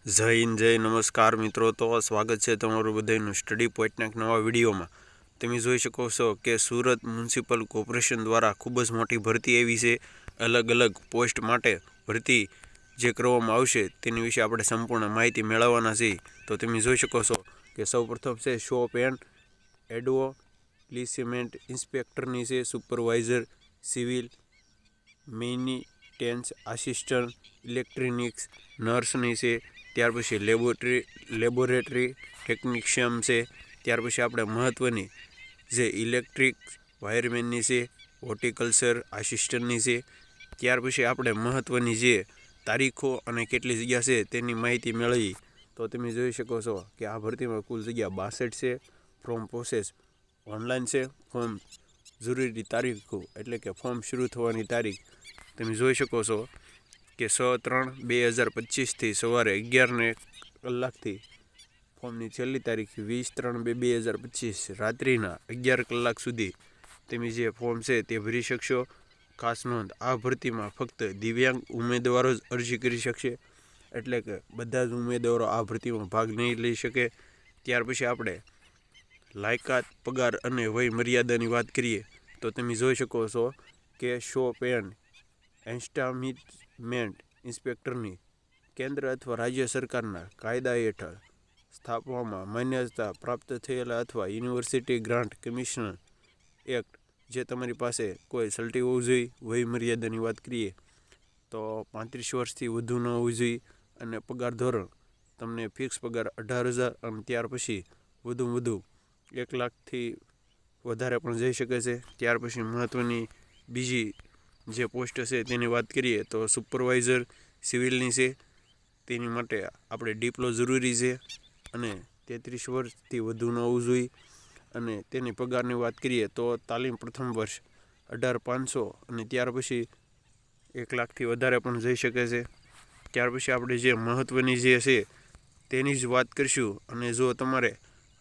જય હિન્દ જય નમસ્કાર મિત્રો, તો સ્વાગત છે તમારું બધાનું સ્ટડી પોઈન્ટના નવા વિડીયોમાં। તમે જોઈ શકો છો કે સુરત મ્યુનિસિપલ કોર્પોરેશન દ્વારા ખૂબ જ મોટી ભરતી આવી છે। અલગ અલગ પોસ્ટ માટે ભરતી જે કરવામાં આવશે તેની વિશે આપણે સંપૂર્ણ માહિતી મેળવવાના છીએ। તો તમે જોઈ શકો છો કે સૌપ્રથમ છે શોપ એન્ડ એડવર્ટાઇઝમેન્ટ ઇન્સ્પેક્ટરની છે, supervisor civil maintenance assistant electronics નર્સની છે, ત્યાર પછી લેબોરેટરી ટેકનિશિયન છે, ત્યાર પછી આપણે મહત્ત્વની જે ઇલેક્ટ્રિક વાયરમેનની છે, હોર્ટિકલ્ચર આસિસ્ટન્ટની છે, ત્યાર પછી આપણે મહત્ત્વની જે તારીખો અને કેટલી જગ્યા છે તેની માહિતી મેળવી। તો તમે જોઈ શકો છો કે આ ભરતીમાં કુલ જગ્યા 62 છે। ફોર્મ પ્રોસેસ ઓનલાઈન છે। ફોર્મ જરૂરી તારીખો એટલે કે ફોર્મ શરૂ થવાની તારીખ તમે જોઈ શકો છો કે 6/3/2025થી સવારે 11 ફોર્મની છેલ્લી તારીખ 20/3/2025 રાત્રિના 11 કલાક સુધી તમે જે ફોર્મ છે તે ભરી શકશો। ખાસ નોંધ, આ ભરતીમાં ફક્ત દિવ્યાંગ ઉમેદવારો જ અરજી કરી શકશે, એટલે કે બધા જ ઉમેદવારો આ ભરતીમાં ભાગ નહીં લઈ શકે। ત્યાર પછી આપણે લાયકાત, પગાર અને વય મર્યાદાની વાત કરીએ તો તમે જોઈ શકો છો કે શોપ એન્ડ એસ્ટાબ્લિશમેન્ટ ઇન્સ્પેક્ટરની કેન્દ્ર અથવા રાજ્ય સરકારના કાયદા હેઠળ સ્થાપવામાં માન્યતા પ્રાપ્ત થયેલા અથવા યુનિવર્સિટી ગ્રાન્ટ કમિશન એક્ટ જે તમારી પાસે કોઈ સલ્ટી હોવું જોઈએ। વય મર્યાદાની વાત કરીએ તો 35 વર્ષથી વધુ ન હોવું જોઈએ અને પગાર ધોરણ તમને ફિક્સ પગાર 18,000 અને ત્યાર પછી વધુ 1 લાખથી વધારે પણ જઈ શકે છે। ત્યાર પછી મહત્ત્વની બીજી જે પોસ્ટ છે તેની વાત કરીએ તો સુપરવાઇઝર સિવિલની છે, તેની માટે આપણે ડિપ્લો જરૂરી છે અને 33 વર્ષથી વધુ ન હોવું જોઈએ અને તેની પગારની વાત કરીએ તો તાલીમ પ્રથમ વર્ષ 18,500 અને ત્યાર પછી 1 લાખથી વધારે પણ જઈ શકે છે। ત્યાર પછી આપણે જે મહત્ત્વની જે છે તેની જ વાત કરીશું અને જો તમારે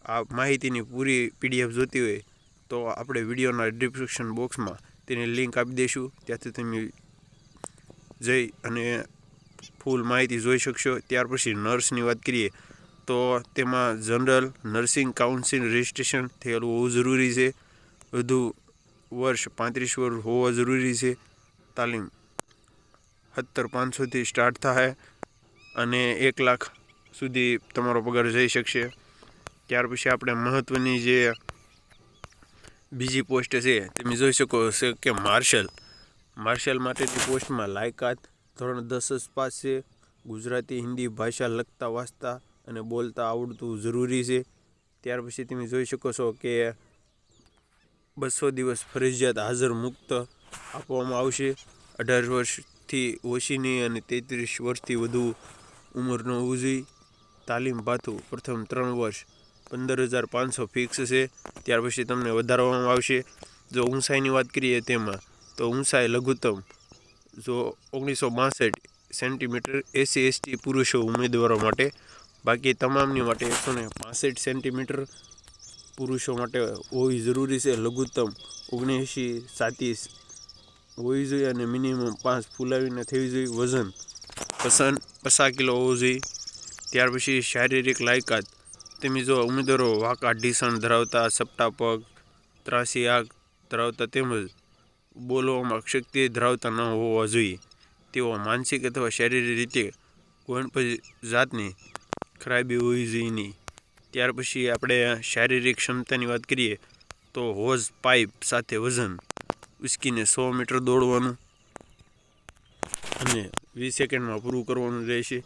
આ માહિતીની પૂરી PDF જોતી હોય તો આપણે વિડીયોના ડિસ્ક્રિપ્શન બોક્સમાં તેની લિંક આપી દઈશું, ત્યાંથી તમે જઈ અને ફૂલ માહિતી જોઈ શકશો। ત્યાર પછી નર્સની વાત કરીએ તો તેમાં જનરલ નર્સિંગ કાઉન્સિલ રજિસ્ટ્રેશન થયેલું હોવું જરૂરી છે, વધુ વર્ષ 35 વર્ષ હોવા જરૂરી છે, તાલીમ 17,500થી સ્ટાર્ટ થાય અને 1 લાખ સુધી તમારો પગાર જઈ શકશે। ત્યાર પછી આપણે મહત્ત્વની જે બીજી પોસ્ટ છે તમે જોઈ શકો છો કે માર્શલ માટેની પોસ્ટમાં લાયકાત ધોરણ 10 જ પાસ છે, ગુજરાતી હિન્દી ભાષા લખતા વાંચતા અને બોલતા આવડતું જરૂરી છે। ત્યાર પછી તમે જોઈ શકો છો કે 200 દિવસ ફરજિયાત હાજર મુક્ત આપવામાં આવશે। 18 વર્ષથી ઓછીની અને 33 વર્ષથી વધુ ઉંમર ન હોવું જોઈએ। તાલીમ ભાથું પ્રથમ 3 વર્ષ 15,500 ફિક્સ છે, ત્યાર પછી તમને વધારવામાં આવશે। જો ઊંચાઈની વાત કરીએ તેમાં તો ઊંચાઈ લઘુત્તમ જો 1962 સેન્ટીમીટર SC/ST પુરુષો ઉમેદવારો માટે, બાકી તમામની માટે 165 સેન્ટીમીટર પુરુષો માટે હોવી જરૂરી છે। લઘુત્તમ 79 છાતી હોવી જોઈએ અને મિનિમમ 5 ફૂલાવીને થવી જોઈએ। વજન 50 કિલો હોવું જોઈએ। ત્યાર પછી શારીરિક લાયકાત તમે જો ઉમેદવારો વાંકા ઢીસણ ધરાવતા, સપટા પગ, ત્રાસી આંખ ધરાવતા તેમજ બોલવામાં શક્તિ ધરાવતા ન હોવા જોઈએ। તેઓ માનસિક અથવા શારીરિક રીતે કોઈ પણ જાતની ખરાબી હોવી જોઈએ નહીં। ત્યાર પછી આપણે શારીરિક ક્ષમતાની વાત કરીએ તો હોઝ પાઇપ સાથે વજન ઉચકીને 100 મીટર દોડવાનું અને 20 સેકન્ડમાં પૂરું કરવાનું રહેશે।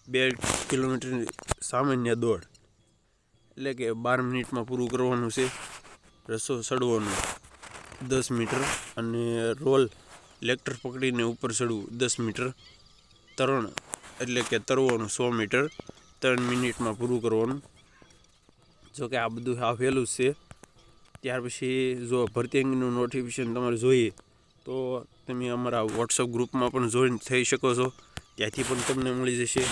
2 કિલોમીટરની સામાન્ય દોડ એટલે કે 12 મિનિટમાં પૂરું કરવાનું છે। રસો ચડવાનું 10 મીટર અને રોલ લેક્ટર પકડીને ઉપર ચડવું 10 મીટર, તરણ એટલે કે તરવાનું 100 મીટર 3 મિનિટમાં પૂરું કરવાનું। જોકે આ બધું આપેલું જ છે। ત્યાર પછી જો ભરતી અંગેનું નોટિફિકેશન તમારે જોઈએ તો તમે અમારા વોટ્સઅપ ગ્રુપમાં પણ જોઈન થઈ શકો છો, ત્યાંથી પણ તમને મળી જશે।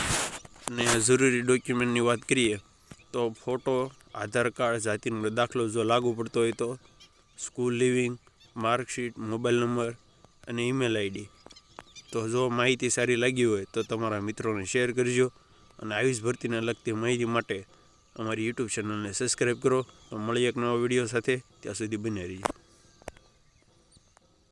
અને જરૂરી ડોક્યુમેન્ટની વાત કરીએ તો ફોટો, આધાર કાર્ડ, જાતિનો દાખલો જો લાગુ પડતો હોય તો, school leaving, marksheet, mobile number અને ઈમેલ ID। તો જો માહિતી સારી લાગી હોય તો તમારા મિત્રોને શેર કરજો અને આવી જ ભરતીને લગતી માહિતી માટે અમારી યુટ્યુબ ચેનલને સબસ્ક્રાઈબ કરો. તો મળીએ એક નવા વિડીયો સાથે. ત્યાં સુધી બને રહીએ.